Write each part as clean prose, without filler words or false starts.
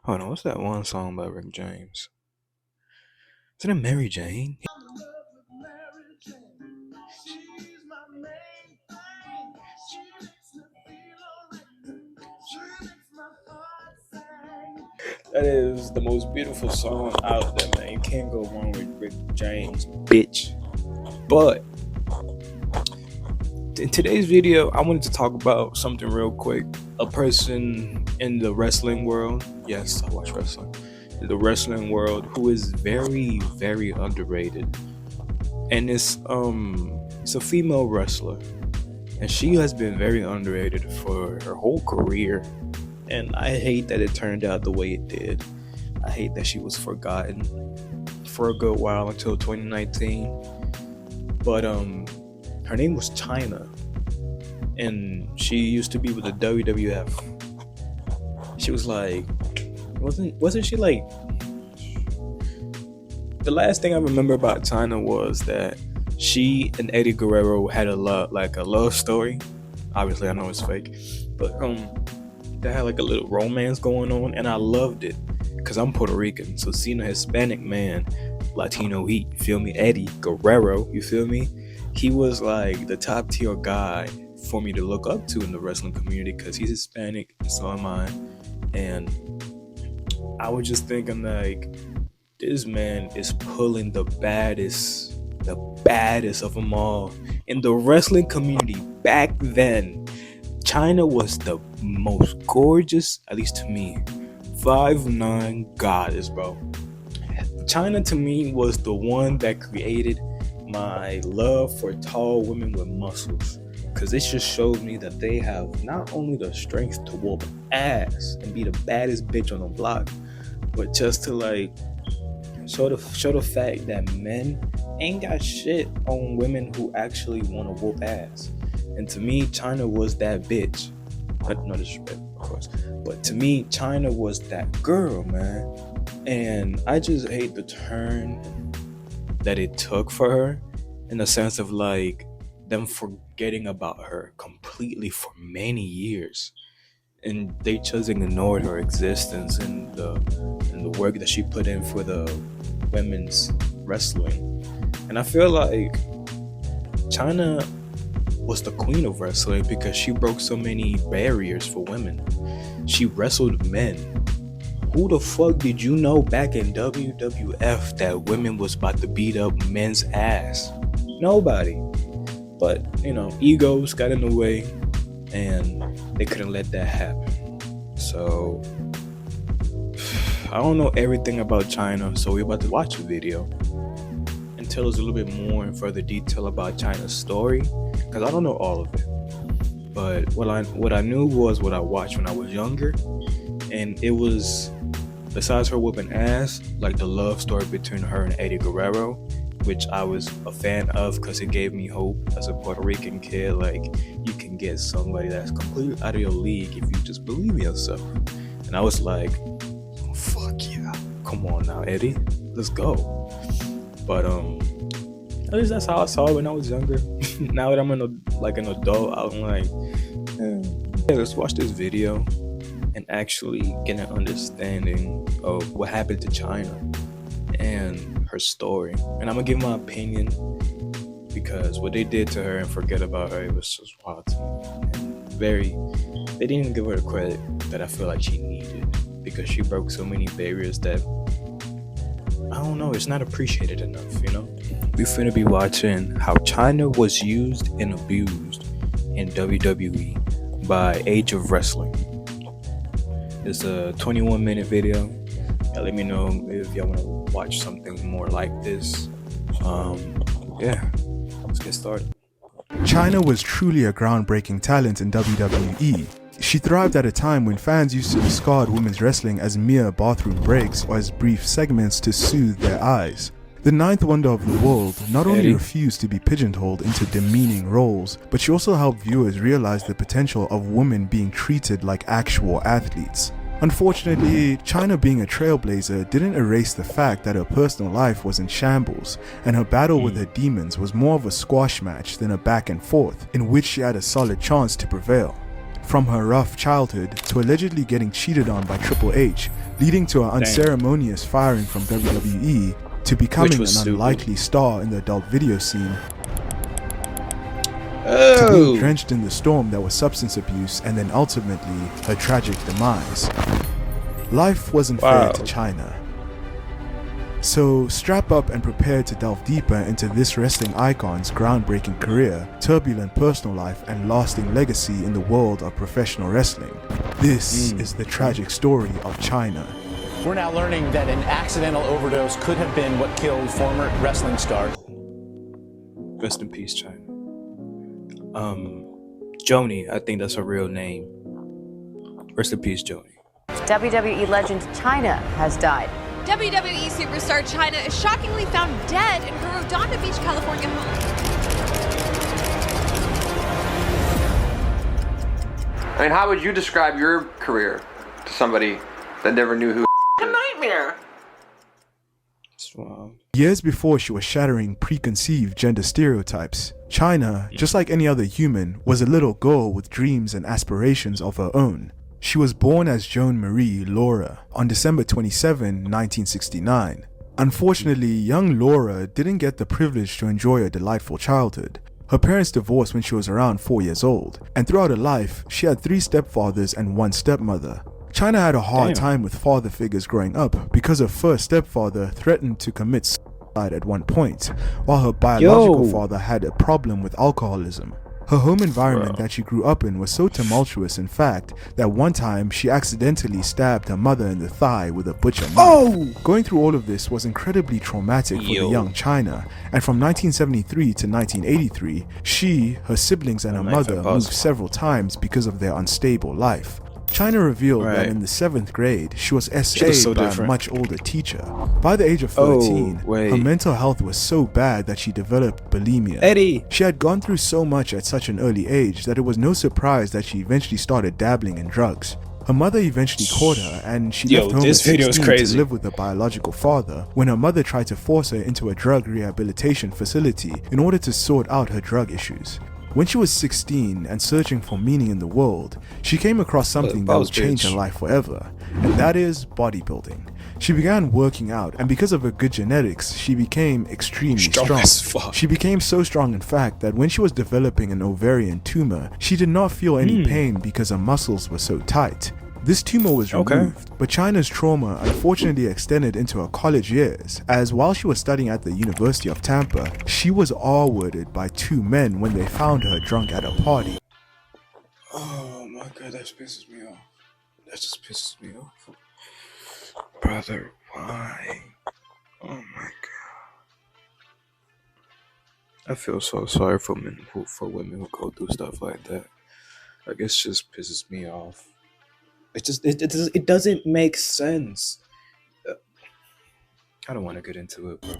Hold on, what's that one song by Rick James? Is it Mary Jane? That is the most beautiful song out there, man. You can't go wrong with Rick James, bitch. But in today's video, I wanted to talk about something real quick. A person in the wrestling world, yes, I watch wrestling, the wrestling world, who is very, very underrated. And it's a female wrestler. And she has been very underrated for her whole career. And I hate that it turned out the way it did. I hate that she was forgotten for a good while until 2019. But her name was China, and she used to be with the WWF. She was like, wasn't she like? The last thing I remember about China was that she and Eddie Guerrero had a love story. Obviously, I know it's fake, but they had like a little romance going on, and I loved it because I'm Puerto Rican. So seeing a Hispanic man, Latino heat, you feel me? Eddie Guerrero, you feel me? He was like the top tier guy for me to look up to in the wrestling community because he's Hispanic, so am I. And I was just thinking like, this man is pulling the baddest of them all in the wrestling community. Back then, China was the most gorgeous, at least to me, 5'9" goddess, bro. China to me was the one that created my love for tall women with muscles, because it just showed me that they have not only the strength to whoop ass and be the baddest bitch on the block, but just to like show the fact that men ain't got shit on women who actually want to whoop ass. And to me, China was that bitch. No disrespect, of course, but to me, China was that girl, man. And I just hate the turn that it took for her, in the sense of like them forgetting about her completely for many years, and they just ignored her existence and the work that she put in for the women's wrestling. And I feel like China was the queen of wrestling because she broke so many barriers for women. She wrestled men. Who the fuck did you know back in WWF that women was about to beat up men's ass? Nobody. But, egos got in the way and they couldn't let that happen. So, I don't know everything about China, so we're about to watch a video and tell us a little bit more in further detail about China's story, because I don't know all of it. But what I knew was what I watched when I was younger, and it was, besides her whooping ass, like the love story between her and Eddie Guerrero, which I was a fan of because it gave me hope as a Puerto Rican kid. Like, you can get somebody that's completely out of your league if you just believe in yourself. And I was like, oh, fuck yeah, come on now, Eddie, let's go. But at least that's how I saw it when I was younger. Now that I'm an adult, I'm like, yeah, let's watch this video and actually get an understanding of what happened to China and her story. And I'm gonna give my opinion, because what they did to her and forget about her, it was just wild to me. And they didn't even give her the credit that I feel like she needed, because she broke so many barriers that, I don't know, it's not appreciated enough, We finna be watching how China was used and abused in WWE by Age of Wrestling. It's a 21-minute video. Let me know if y'all want to watch something more like this. Yeah, let's get started. China was truly a groundbreaking talent in WWE. She thrived at a time when fans used to discard women's wrestling as mere bathroom breaks or as brief segments to soothe their eyes. The ninth wonder of the world not only refused to be pigeonholed into demeaning roles, but she also helped viewers realize the potential of women being treated like actual athletes. Unfortunately, China being a trailblazer didn't erase the fact that her personal life was in shambles, and her battle with her demons was more of a squash match than a back and forth, in which she had a solid chance to prevail. From her rough childhood to allegedly getting cheated on by Triple H, leading to her unceremonious firing from WWE to becoming an unlikely star in the adult video scene, to being drenched in the storm that was substance abuse, and then ultimately her tragic demise. Life wasn't fair to Chyna. So strap up and prepare to delve deeper into this wrestling icon's groundbreaking career, turbulent personal life, and lasting legacy in the world of professional wrestling. This is the tragic story of Chyna. We're now learning that an accidental overdose could have been what killed former wrestling star. Rest in peace, Chyna. Joni, I think that's her real name. Rest in peace, Joni. WWE legend Chyna has died. WWE superstar Chyna is shockingly found dead in her Redondo Beach, California home. I mean, how would you describe your career to somebody that never knew who? A nightmare. Years before she was shattering preconceived gender stereotypes, Chyna, just like any other human, was a little girl with dreams and aspirations of her own. She was born as Joan Marie Laura on December 27, 1969. Unfortunately, young Laura didn't get the privilege to enjoy a delightful childhood. Her parents divorced when she was around 4 years old, and throughout her life, she had 3 stepfathers and 1 stepmother. Chyna had a hard time with father figures growing up because her first stepfather threatened to commit suicide at one point, while her biological father had a problem with alcoholism. Her home environment that she grew up in was so tumultuous, in fact, that one time she accidentally stabbed her mother in the thigh with a butcher knife. Going through all of this was incredibly traumatic for the young Chyna, and from 1973 to 1983, she, her siblings, and her mother moved several times because of their unstable life. Chyna revealed that in the 7th grade, she was SA'd by a much older teacher. By the age of 13, her mental health was so bad that she developed bulimia. She had gone through so much at such an early age that it was no surprise that she eventually started dabbling in drugs. Her mother eventually caught her, and she left home at 16 to live with her biological father when her mother tried to force her into a drug rehabilitation facility in order to sort out her drug issues. When she was 16 and searching for meaning in the world, she came across something that would change her life forever, and that is bodybuilding. She began working out, and because of her good genetics, she became extremely strong. She became so strong, in fact, that when she was developing an ovarian tumor, she did not feel any pain because her muscles were so tight. This tumor was removed, but Chyna's trauma unfortunately extended into her college years, as while she was studying at the University of Tampa, she was R-worded by 2 men when they found her drunk at a party. Oh my god, that pisses me off. That just pisses me off. Brother, why? Oh my god. I feel so sorry for women who go through stuff like that. Like, it just pisses me off. It doesn't make sense. I don't want to get into it, bro.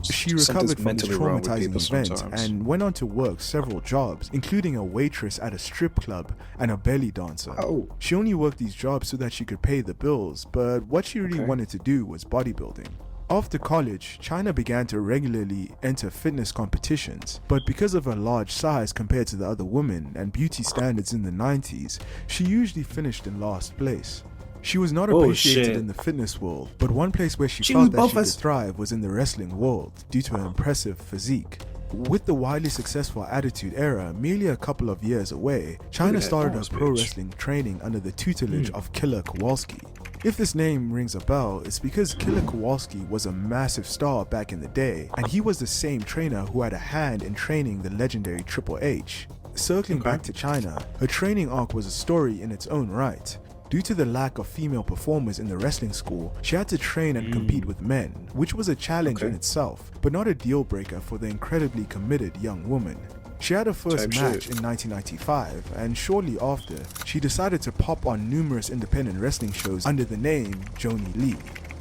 She recovered from this traumatizing event and went on to work several jobs, including a waitress at a strip club and a belly dancer. She only worked these jobs so that she could pay the bills, but what she really wanted to do was bodybuilding. After college, Chyna began to regularly enter fitness competitions, but because of her large size compared to the other women and beauty standards in the 90s, she usually finished in last place. She was not appreciated in the fitness world, but one place where she felt that she could thrive was in the wrestling world due to her impressive physique. With the widely successful Attitude Era merely a couple of years away, Chyna started her pro wrestling training under the tutelage of Killer Kowalski. If this name rings a bell, it's because Killer Kowalski was a massive star back in the day, and he was the same trainer who had a hand in training the legendary Triple H. Circling back to Chyna, her training arc was a story in its own right. Due to the lack of female performers in the wrestling school, she had to train and compete with men, which was a challenge in itself, but not a deal breaker for the incredibly committed young woman. She had her first match in 1995, and shortly after, she decided to pop on numerous independent wrestling shows under the name Joni Lee.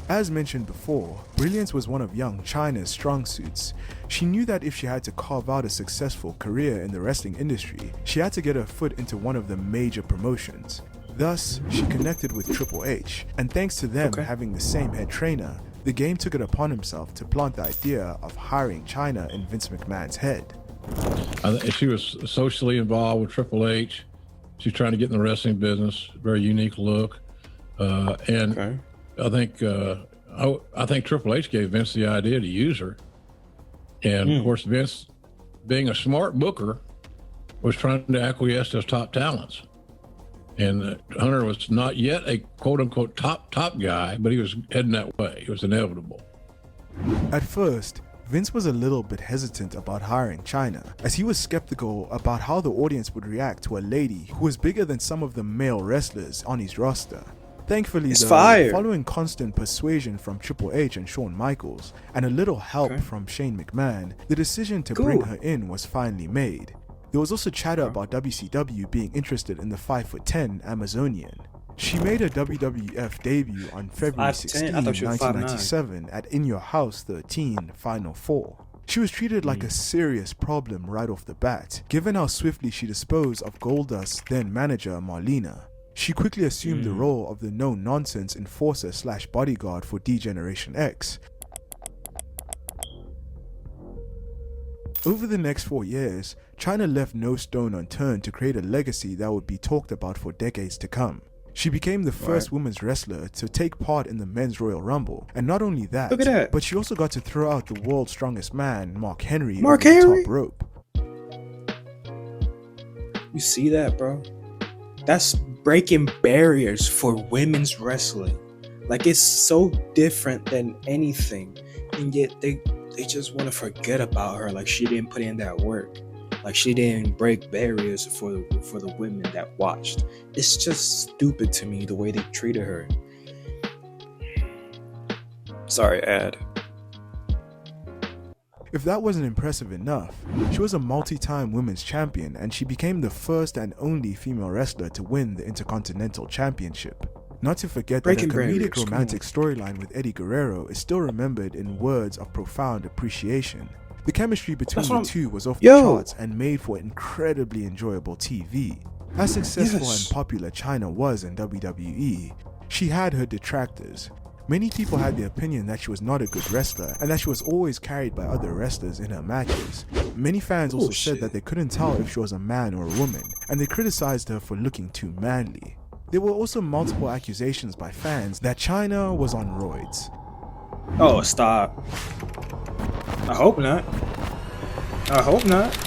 As mentioned before, brilliance was one of young Chyna's strong suits. She knew that if she had to carve out a successful career in the wrestling industry, she had to get her foot into one of the major promotions. Thus, she connected with Triple H, and thanks to them having the same head trainer, the game took it upon himself to plant the idea of hiring Chyna in Vince McMahon's head. She was socially involved with Triple H. She's trying to get in the wrestling business. Very unique look. And Okay. I think Triple H gave Vince the idea to use her, and of course Vince, being a smart booker, was trying to acquiesce to his top talents. And Hunter was not yet a quote unquote top guy, but he was heading that way. It was inevitable. At first, Vince was a little bit hesitant about hiring Chyna, as he was skeptical about how the audience would react to a lady who was bigger than some of the male wrestlers on his roster. Thankfully, It's though, fire. following constant persuasion from Triple H and Shawn Michaels, and a little help Okay. from Shane McMahon, the decision to bring her in was finally made. There was also chatter about WCW being interested in the 5'10" Amazonian. She made her WWF debut on February 16, 5'10"? I thought she was 5'9". 1997 at In Your House 13 Final 4. She was treated like a serious problem right off the bat, given how swiftly she disposed of Goldust's then manager Marlena. She quickly assumed the role of the no-nonsense enforcer/bodyguard for D-Generation X. Over the next 4 years, Chyna left no stone unturned to create a legacy that would be talked about for decades to come. She became the first women's wrestler to take part in the Men's Royal Rumble, and not only that, Look at that. but she also got to throw out the world's strongest man, Mark Henry, Mark over the Henry? top rope. You see that, bro? That's breaking barriers for women's wrestling. Like, it's so different than anything, and yet they just want to forget about her. Like, she didn't put in that work. Like, she didn't break barriers for the women that watched. It's just stupid to me the way they treated her. Sorry, Ad. If that wasn't impressive enough, she was a multi-time women's champion, and she became the first and only female wrestler to win the Intercontinental Championship. Not to forget Breaking that a comedic barriers, come romantic storyline with Eddie Guerrero is still remembered in words of profound appreciation. The chemistry between That's the what I'm- two was off the Yo! charts and made for incredibly enjoyable TV. As successful Yes. and popular Chyna was in WWE, she had her detractors. Many people had the opinion that she was not a good wrestler and that she was always carried by other wrestlers in her matches. Many fans also said Bullshit. that they couldn't tell if she was a man or a woman, and they criticized her for looking too manly. There were also multiple accusations by fans that Chyna was on roids. Oh, stop. I hope not. I hope not.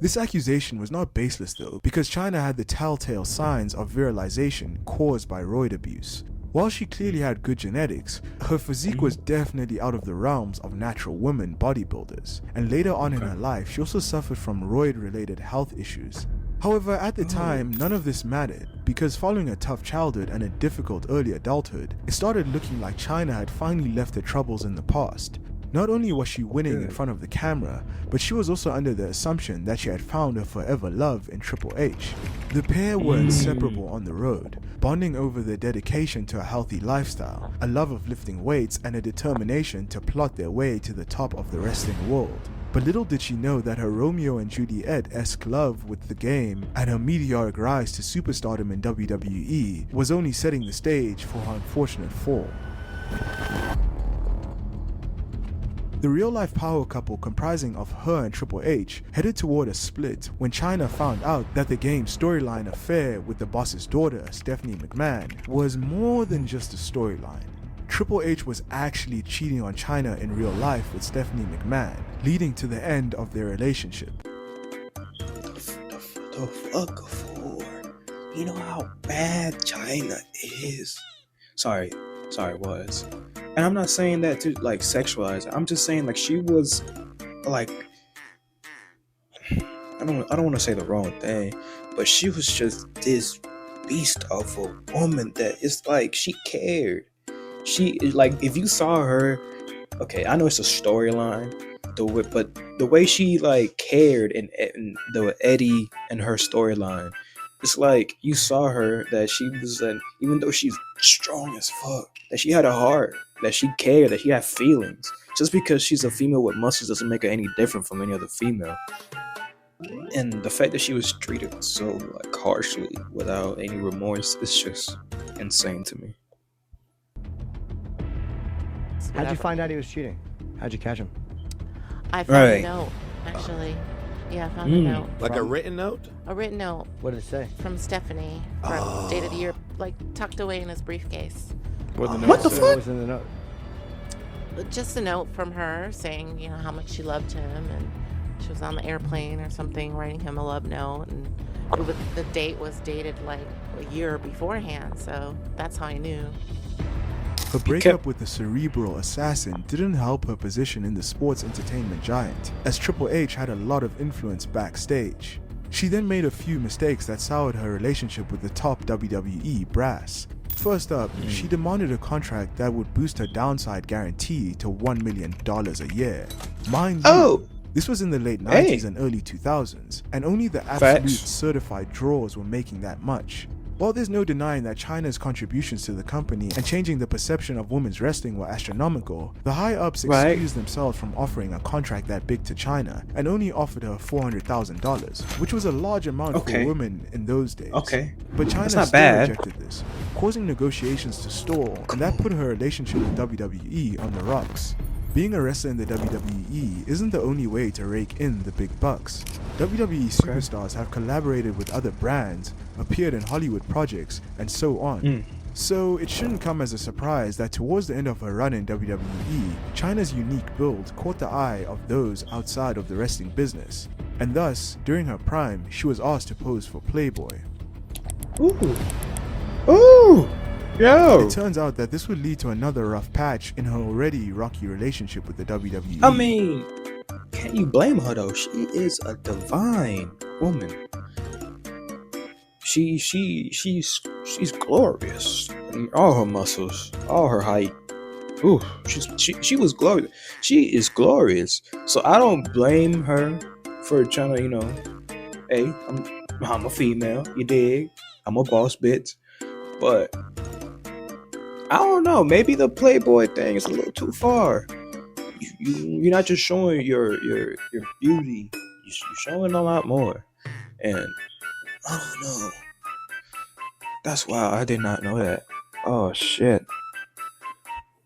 This accusation was not baseless though, because Chyna had the telltale signs of virilization caused by roid abuse. While she clearly had good genetics, her physique was definitely out of the realms of natural women bodybuilders, and later on in her life she also suffered from roid-related health issues. However, at the time, none of this mattered, because following a tough childhood and a difficult early adulthood, it started looking like Chyna had finally left her troubles in the past. Not only was she winning in front of the camera, but she was also under the assumption that she had found her forever love in Triple H. The pair were inseparable on the road, bonding over their dedication to a healthy lifestyle, a love of lifting weights, and a determination to plot their way to the top of the wrestling world. But little did she know that her Romeo and Juliet-esque love with the game and her meteoric rise to superstardom in WWE was only setting the stage for her unfortunate fall. The real-life power couple comprising of her and Triple H headed toward a split when Chyna found out that the game's storyline affair with the boss's daughter, Stephanie McMahon, was more than just a storyline. Triple H was actually cheating on Chyna in real life with Stephanie McMahon, leading to the end of their relationship. The fuck for? You know how bad Chyna is. Sorry, was. And I'm not saying that to like sexualize her. I'm just saying like she was like I don't want to say the wrong thing, but she was just this beast of a woman that it's like she cared. She like if you saw her, okay, I know it's a storyline, but the way she like cared in the Eddie and her storyline, it's like you saw her that she was even though she's strong as fuck, that she had a heart, that she cared, that she had feelings. Just because she's a female with muscles doesn't make her any different from any other female. And the fact that she was treated so like harshly without any remorse is just insane to me. How'd you find out he was cheating? How'd you catch him? I found Right. a note, actually. Yeah, I found a note. Like a written note? A written note. What did it say? From Stephanie. From Date of the Year, like tucked away in his briefcase. What the fuck? What was in the note? Just a note from her saying, how much she loved him, and she was on the airplane or something, writing him a love note, and the date was dated like a year beforehand, so that's how I knew. Her breakup with the cerebral assassin didn't help her position in the sports entertainment giant, as Triple H had a lot of influence backstage. She then made a few mistakes that soured her relationship with the top WWE brass. First up, she demanded a contract that would boost her downside guarantee to $1 million a year. Mind you, this was in the late 90s and early 2000s, and only the absolute certified drawers were making that much. While there's no denying that China's contributions to the company and changing the perception of women's wrestling were astronomical, the high-ups excused themselves from offering a contract that big to China and only offered her $400,000, which was a large amount for women in those days. But China still rejected this, causing negotiations to stall, and that put her relationship with WWE on the rocks. Being a wrestler in the WWE isn't the only way to rake in the big bucks. WWE superstars have collaborated with other brands, appeared in Hollywood projects, and so on. So it shouldn't come as a surprise that towards the end of her run in WWE, China's unique build caught the eye of those outside of the wrestling business. And thus, during her prime, she was asked to pose for Playboy. It turns out that this would lead to another rough patch in her already rocky relationship with the WWE. I mean, can't you blame her though? She is a divine woman. She's glorious. All her muscles, all her height. Ooh, she was glorious. She is glorious. So I don't blame her for trying to, hey, I'm a female, you dig? I'm a boss bitch. But I don't know, maybe the Playboy thing is a little too far. You're not just showing your beauty, you're showing a lot more. And I don't know. That's wild. I did not know that. Oh shit.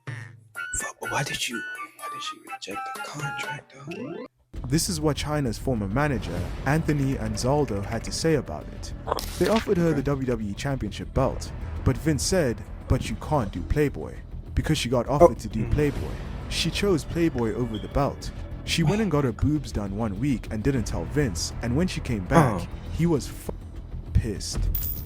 But why did she reject the contract though? This is what China's former manager, Anthony Anzaldo, had to say about it. They offered her the WWE Championship belt, but Vince said, "But you can't do Playboy," because she got offered to do Playboy. She chose Playboy over the belt. She went and got her boobs done 1 week and didn't tell Vince, and when she came back, he was pissed.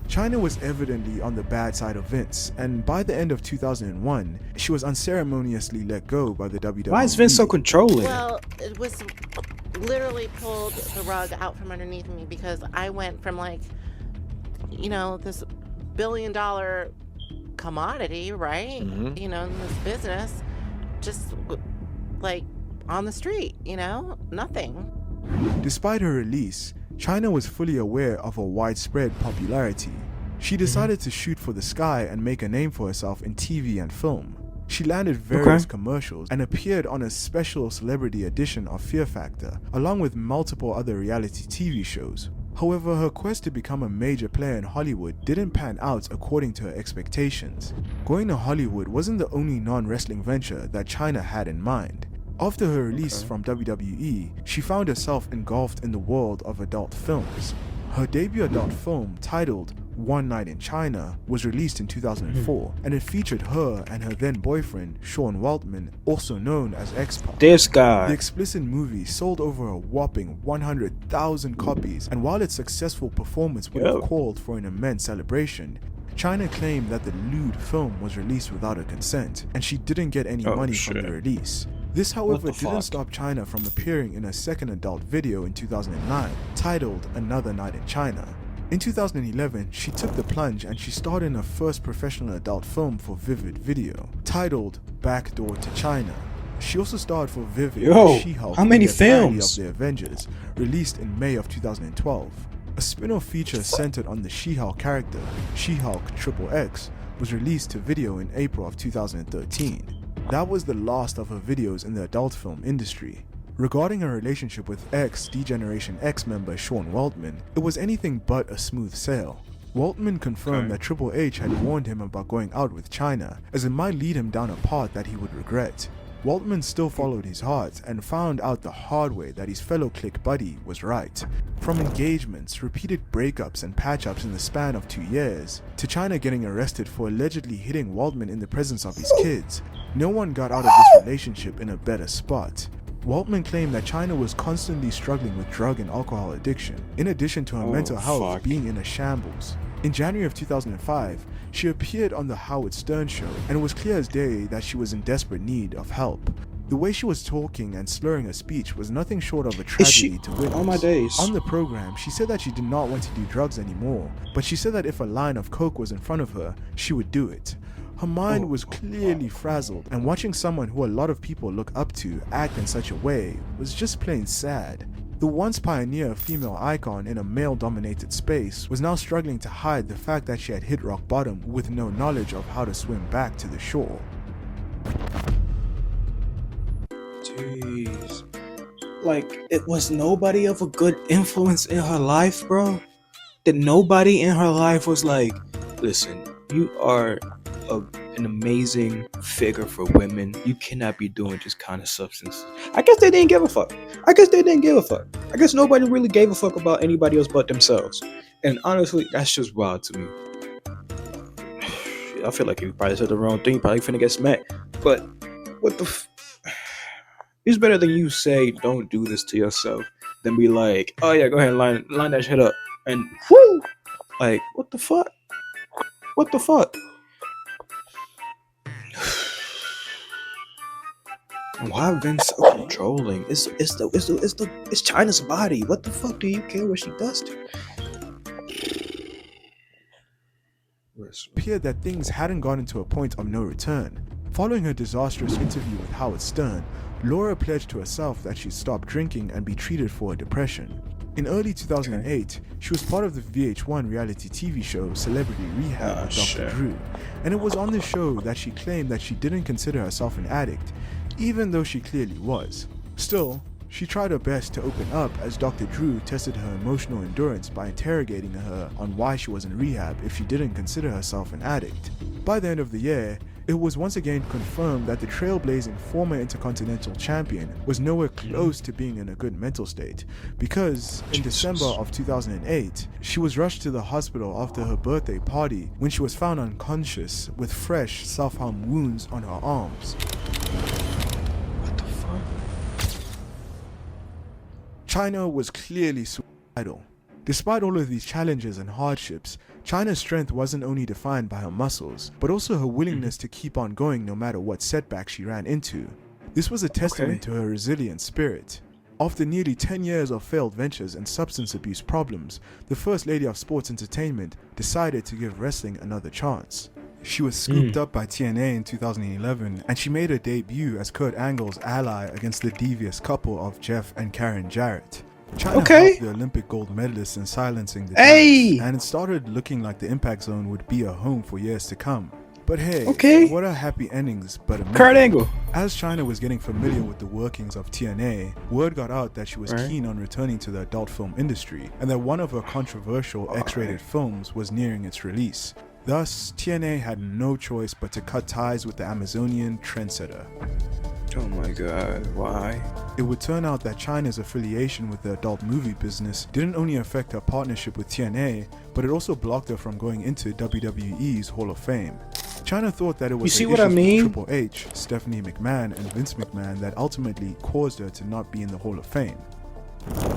China was evidently on the bad side of Vince, and by the end of 2001, she was unceremoniously let go by the WWE. Why is Vince so controlling? Well, it was literally pulled the rug out from underneath me, because I went from this billion-dollar commodity, right? In this business, just like on the street, nothing. Despite her release, China was fully aware of her widespread popularity. She decided to shoot for the sky and make a name for herself in TV and film. She landed various commercials and appeared on a special celebrity edition of Fear Factor, along with multiple other reality TV shows. However, her quest to become a major player in Hollywood didn't pan out according to her expectations. Going to Hollywood wasn't the only non-wrestling venture that China had in mind. After her release from WWE, she found herself engulfed in the world of adult films. Her debut adult film, titled One Night in China, was released in 2004, and it featured her and her then boyfriend, Sean Weltman, also known as X-Pac. This guy. The explicit movie sold over a whopping 100,000 copies, and while its successful performance would have called for an immense celebration, China claimed that the lewd film was released without her consent, and she didn't get any money from the release. This, however, didn't stop China from appearing in a second adult video in 2009, titled Another Night in China. In 2011, she took the plunge and she starred in her first professional adult film for Vivid Video, titled Backdoor to China. She also starred for Vivid She-Hulk, how many in the parody films? of the Avengers, released in May of 2012. A spin-off feature centered on the She-Hulk character, She-Hulk XXX, was released to video in April of 2013. That was the last of her videos in the adult film industry. Regarding her relationship with ex-D-Generation X member Sean Weltman, it was anything but a smooth sail. Weltman confirmed that Triple H had warned him about going out with China, as it might lead him down a path that he would regret. Waltman still followed his heart and found out the hard way that his fellow clique buddy was right. From engagements, repeated breakups and patch-ups in the span of 2 years, to China getting arrested for allegedly hitting Waltman in the presence of his kids, no one got out of this relationship in a better spot. Waltman claimed that China was constantly struggling with drug and alcohol addiction, in addition to her mental health being in a shambles. In January of 2005, she appeared on the Howard Stern show, and it was clear as day that she was in desperate need of help. The way she was talking and slurring her speech was nothing short of a tragedy to witness. On my days. On the program, she said that she did not want to do drugs anymore, but she said that if a line of coke was in front of her, she would do it. Her mind was clearly frazzled, and watching someone who a lot of people look up to act in such a way was just plain sad. The once pioneer female icon in a male-dominated space was now struggling to hide the fact that she had hit rock bottom with no knowledge of how to swim back to the shore. Jeez. Like, it was nobody of a good influence in her life, bro? That nobody in her life was like, listen, you are an amazing figure for women. You cannot be doing this kind of substance. I guess they didn't give a fuck. I guess nobody really gave a fuck about anybody else but themselves. And honestly, that's just wild to me. I feel like if you probably said the wrong thing, you probably finna get smacked. But what the it's better than you say don't do this to yourself than be like, oh yeah, go ahead and line that shit up. And whoo! Like, what the fuck? What the fuck? Why Vince so controlling? It's China's body. What the fuck do you care what she does to? It appeared that things hadn't gotten to a point of no return. Following her disastrous interview with Howard Stern, Laura pledged to herself that she'd stop drinking and be treated for her depression. In early 2008, she was part of the VH1 reality TV show Celebrity Rehab with Dr. Drew, and it was on this show that she claimed that she didn't consider herself an addict, even though she clearly was. Still, she tried her best to open up as Dr. Drew tested her emotional endurance by interrogating her on why she was in rehab if she didn't consider herself an addict. By the end of the year, it was once again confirmed that the trailblazing former Intercontinental Champion was nowhere close to being in a good mental state, because in December of 2008, she was rushed to the hospital after her birthday party when she was found unconscious with fresh self-harm wounds on her arms. China was clearly suicidal. Despite all of these challenges and hardships, China's strength wasn't only defined by her muscles, but also her willingness to keep on going no matter what setback she ran into. This was a testament to her resilient spirit. After nearly 10 years of failed ventures and substance abuse problems, the First Lady of Sports Entertainment decided to give wrestling another chance. She was scooped up by TNA in 2011, and she made her debut as Kurt Angle's ally against the devious couple of Jeff and Karen Jarrett. China helped the Olympic gold medalists in silencing the giants, and it started looking like the Impact Zone would be a home for years to come. But hey, what are happy endings but a myth? Kurt Angle. As China was getting familiar with the workings of TNA, word got out that she was keen on returning to the adult film industry, and that one of her controversial X-rated films was nearing its release. Thus, TNA had no choice but to cut ties with the Amazonian trendsetter. Oh my god, why? It would turn out that China's affiliation with the adult movie business didn't only affect her partnership with TNA, but it also blocked her from going into WWE's Hall of Fame. China thought that it was Triple H, Stephanie McMahon, and Vince McMahon that ultimately caused her to not be in the Hall of Fame.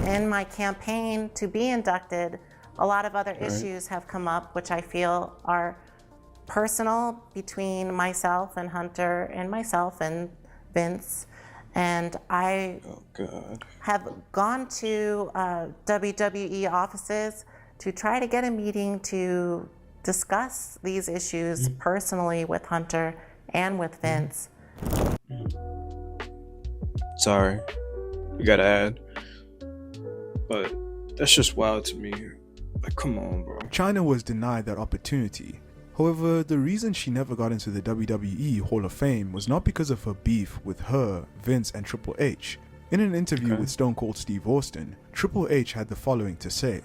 In my campaign to be inducted, a lot of other issues have come up which I feel are personal between myself and Hunter and myself and Vince. And I have gone to WWE offices to try to get a meeting to discuss these issues personally with Hunter and with Vince. Sorry, we gotta add, but that's just wild to me. Like, come on, bro. China was denied that opportunity. However, the reason she never got into the WWE Hall of Fame was not because of her beef with her, Vince, and Triple H. In an interview with Stone Cold Steve Austin, Triple H had the following to say.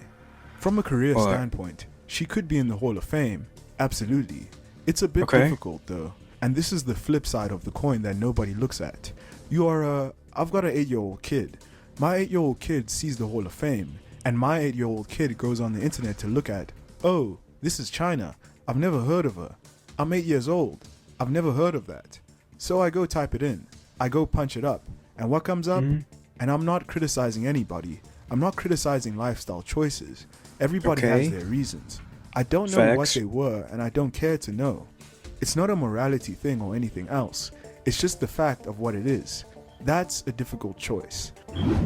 From a career standpoint, she could be in the Hall of Fame, absolutely. It's a bit difficult though, And this is the flip side of the coin that nobody looks at. I've got an 8-year-old kid. My 8-year-old kid sees the Hall of Fame, and my 8-year-old kid goes on the internet to look at, oh, this is China. I've never heard of her. I'm 8 years old. I've never heard of that. So I go type it in. I go punch it up. And what comes up? And I'm not criticizing anybody. I'm not criticizing lifestyle choices. Everybody has their reasons. I don't know what they were, and I don't care to know. It's not a morality thing or anything else. It's just the fact of what it is. That's a difficult choice.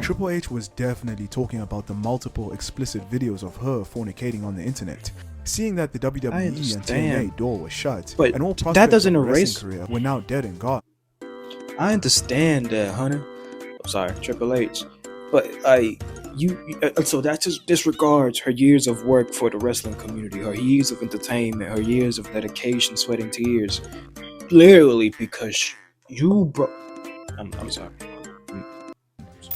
Triple H was definitely talking about the multiple explicit videos of her fornicating on the internet. Seeing that the WWE and TNA door was shut, but and all prospects that doesn't of a erase wrestling career were now dead and gone. I understand that, Hunter. I'm sorry, Triple H. But so that just disregards her years of work for the wrestling community, her years of entertainment, her years of dedication, sweat and tears. Literally because you broke. I'm sorry.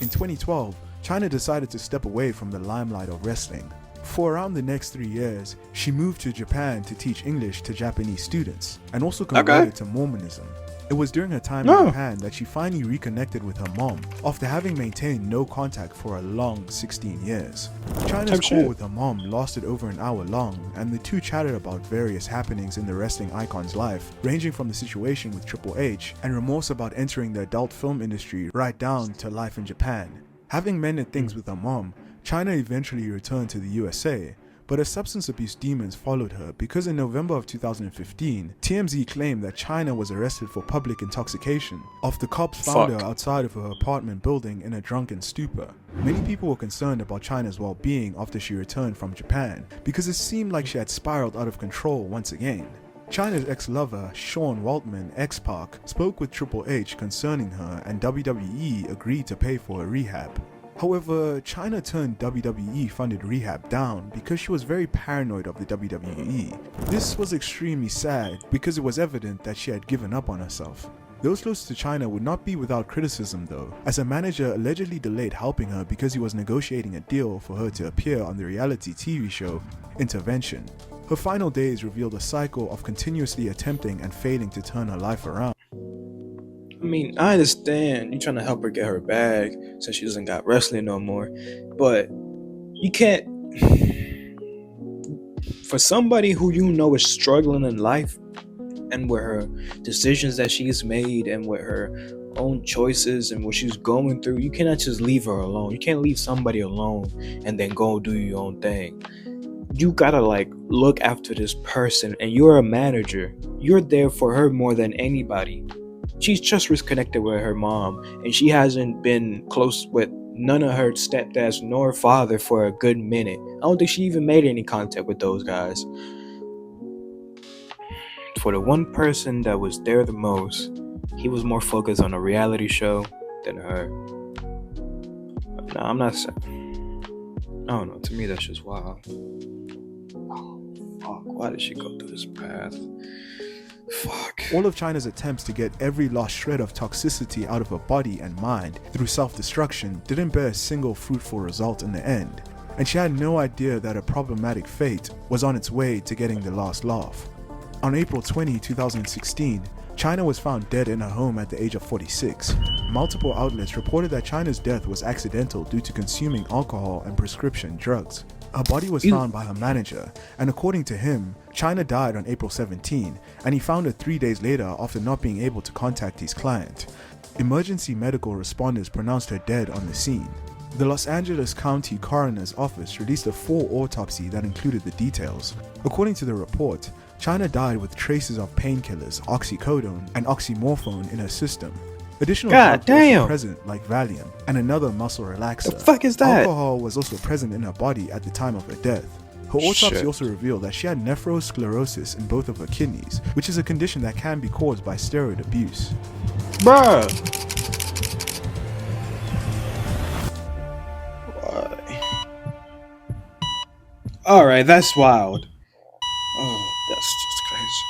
In 2012, China decided to step away from the limelight of wrestling. For around the next 3 years, she moved to Japan to teach English to Japanese students, and also converted to Mormonism. It was during her time in Japan that she finally reconnected with her mom, after having maintained no contact for a long 16 years. China's call with her mom lasted over an hour long, and the two chatted about various happenings in the wrestling icon's life, ranging from the situation with Triple H and remorse about entering the adult film industry right down to life in Japan. Having mended things with her mom, China eventually returned to the USA, but her substance abuse demons followed her because in November of 2015, TMZ claimed that China was arrested for public intoxication after cops found her outside of her apartment building in a drunken stupor. Many people were concerned about China's well-being after she returned from Japan because it seemed like she had spiraled out of control once again. China's ex-lover, Sean Waltman, X-Pac, spoke with Triple H concerning her, and WWE agreed to pay for her rehab. However, China turned WWE-funded rehab down because she was very paranoid of the WWE. This was extremely sad because it was evident that she had given up on herself. Those close to China would not be without criticism though, as her manager allegedly delayed helping her because he was negotiating a deal for her to appear on the reality TV show Intervention. Her final days revealed a cycle of continuously attempting and failing to turn her life around. I mean, I understand you're trying to help her get her bag since she doesn't got wrestling no more, but you can't. For somebody who you know is struggling in life, and with her decisions that she's made, and with her own choices and what she's going through, you cannot just leave her alone. You can't leave somebody alone and then go do your own thing. You gotta look after this person, and you're a manager. You're there for her more than anybody. She's just reconnected with her mom, and she hasn't been close with none of her stepdads nor father for a good minute. I don't think she even made any contact with those guys. For the one person that was there the most, he was more focused on a reality show than her. No, I'm not saying. I don't know. To me, that's just wild. Oh, fuck. Why did she go through this path? Fuck. All of China's attempts to get every last shred of toxicity out of her body and mind through self-destruction didn't bear a single fruitful result in the end, and she had no idea that a problematic fate was on its way to getting the last laugh. On April 20, 2016, China was found dead in her home at the age of 46. Multiple outlets reported that China's death was accidental due to consuming alcohol and prescription drugs. Her body was found by her manager, and according to him, China died on April 17, and he found her 3 days later after not being able to contact his client. Emergency medical responders pronounced her dead on the scene. The Los Angeles County Coroner's Office released a full autopsy that included the details. According to the report, China died with traces of painkillers, oxycodone, and oxymorphone in her system. Additional drugs were also present, like Valium, and another muscle relaxer. The fuck is that? Alcohol was also present in her body at the time of her death. Her autopsy also revealed that she had nephrosclerosis in both of her kidneys, which is a condition that can be caused by steroid abuse. Bruh. Alright, that's wild. Oh, that's just crazy.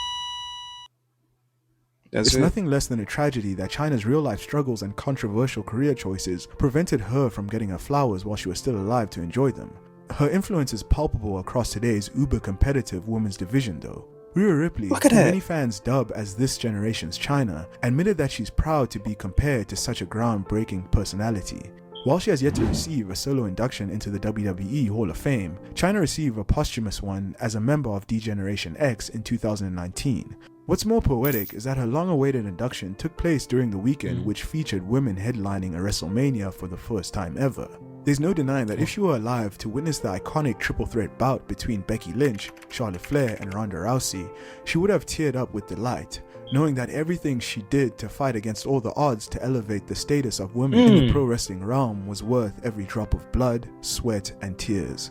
It's nothing less than a tragedy that China's real-life struggles and controversial career choices prevented her from getting her flowers while she was still alive to enjoy them. Her influence is palpable across today's uber-competitive women's division though. Rhea Ripley, Look at who that. many fans dub as this generation's China, admitted that she's proud to be compared to such a groundbreaking personality. While she has yet to receive a solo induction into the WWE Hall of Fame, China received a posthumous one as a member of D-Generation X in 2019. What's more poetic is that her long-awaited induction took place during the weekend which featured women headlining a WrestleMania for the first time ever. There's no denying that if she were alive to witness the iconic triple threat bout between Becky Lynch, Charlotte Flair, and Ronda Rousey, she would have teared up with delight, knowing that everything she did to fight against all the odds to elevate the status of women in the pro wrestling realm was worth every drop of blood, sweat, and tears.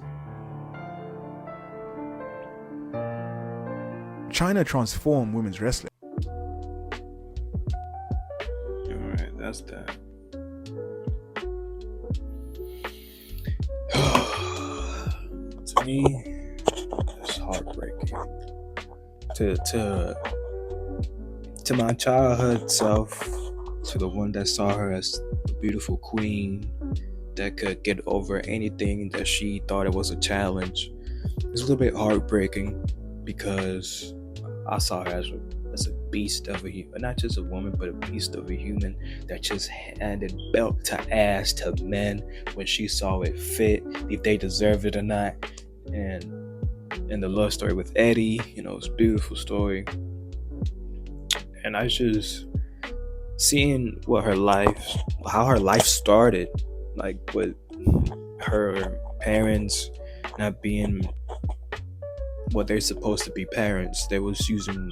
China transformed women's wrestling. Alright, that's that. To me, it's heartbreaking. To my childhood self, to the one that saw her as a beautiful queen that could get over anything that she thought it was a challenge, it's a little bit heartbreaking because I saw her as a beast of a human, not just a woman, but a beast of a human that just handed belt to ass to men when she saw it fit, if they deserved it or not. And the love story with Eddie, it's a beautiful story. And I just seeing how her life started, like with her parents not being what they're supposed to be parents. They was using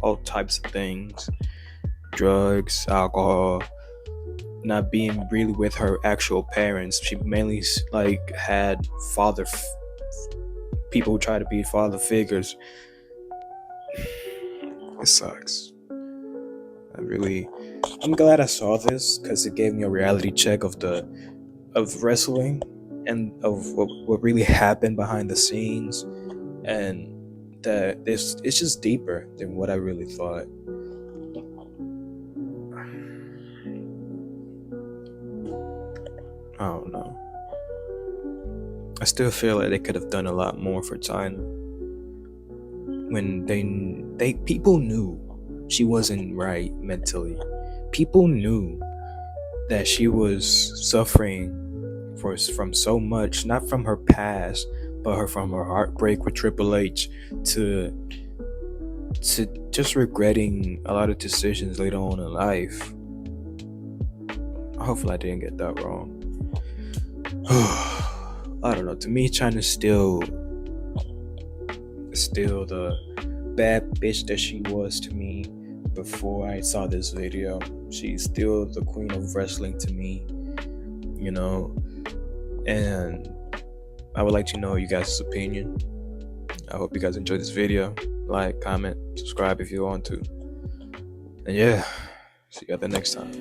all types of things, drugs, alcohol, not being really with her actual parents. She mainly had people who try to be father figures. It sucks. I'm glad I saw this because it gave me a reality check of wrestling and of what really happened behind the scenes, and that it's just deeper than what I really thought. I don't know. I still feel like they could have done a lot more for China when people knew she wasn't right mentally. People knew that she was suffering from so much, not from her past, but from her heartbreak with Triple H to just regretting a lot of decisions later on in life. Hopefully I didn't get that wrong. I don't know. To me, China's still the bad bitch that she was to me before I saw this video. She's still the queen of wrestling to me, and I would like to know you guys' opinion. I hope you guys enjoyed this video. Like, comment, subscribe if you want to. And yeah, see you at the next time.